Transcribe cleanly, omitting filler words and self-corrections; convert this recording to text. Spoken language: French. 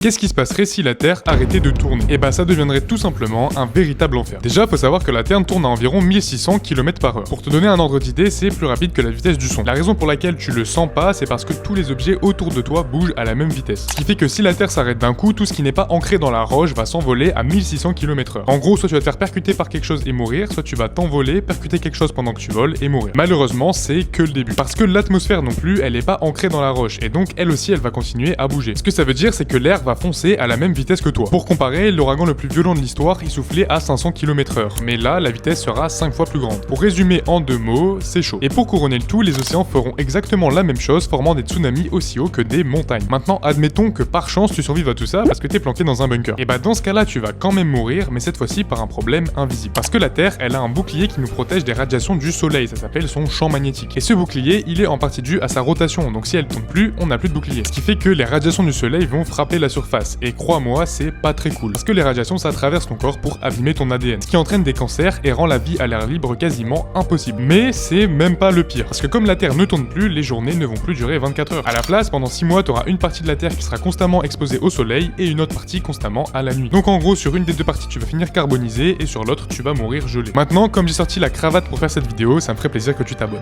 Qu'est-ce qui se passerait si la Terre arrêtait de tourner? Et bah ça deviendrait tout simplement un véritable enfer. Déjà, faut savoir que la Terre tourne à environ 1600 km/h. Pour te donner un ordre d'idée, c'est plus rapide que la vitesse du son. La raison pour laquelle tu le sens pas, c'est parce que tous les objets autour de toi bougent à la même vitesse. Ce qui fait que si la Terre s'arrête d'un coup, tout ce qui n'est pas ancré dans la roche va s'envoler à 1600 km/h. En gros, soit tu vas te faire percuter par quelque chose et mourir, soit tu vas t'envoler, percuter quelque chose pendant que tu voles et mourir. Malheureusement, c'est que le début. Parce que l'atmosphère non plus, elle est pas ancrée dans la roche, et donc elle aussi, elle va continuer à bouger. Ce que ça veut dire, c'est que l'air va foncer à la même vitesse que toi. Pour comparer, l'ouragan le plus violent de l'histoire, il soufflait à 500 km/h, mais là, la vitesse sera 5 fois plus grande. Pour résumer en 2 mots, c'est chaud. Et pour couronner le tout, les océans feront exactement la même chose, formant des tsunamis aussi hauts que des montagnes. Maintenant, admettons que par chance, tu survives à tout ça parce que t'es planqué dans un bunker. Et bah dans ce cas-là, tu vas quand même mourir, mais cette fois-ci par un problème invisible. Parce que la Terre, elle a un bouclier qui nous protège des radiations du soleil, ça s'appelle son champ magnétique. Et ce bouclier, il est en partie dû à sa rotation, donc si elle tombe plus, on n'a plus de bouclier. Ce qui fait que les radiations du soleil vont frapper la surface, et crois-moi, c'est pas très cool. Parce que les radiations, ça traverse ton corps pour abîmer ton ADN, ce qui entraîne des cancers et rend la vie à l'air libre quasiment impossible. Mais c'est même pas le pire, parce que comme la Terre ne tourne plus, les journées ne vont plus durer 24 heures. À la place, pendant 6 mois, t'auras une partie de la Terre qui sera constamment exposée au soleil et une autre partie constamment à la nuit. Donc en gros, sur une des deux parties, tu vas finir carbonisé et sur l'autre, tu vas mourir gelé. Maintenant, comme j'ai sorti la cravate pour faire cette vidéo, ça me ferait plaisir que tu t'abonnes.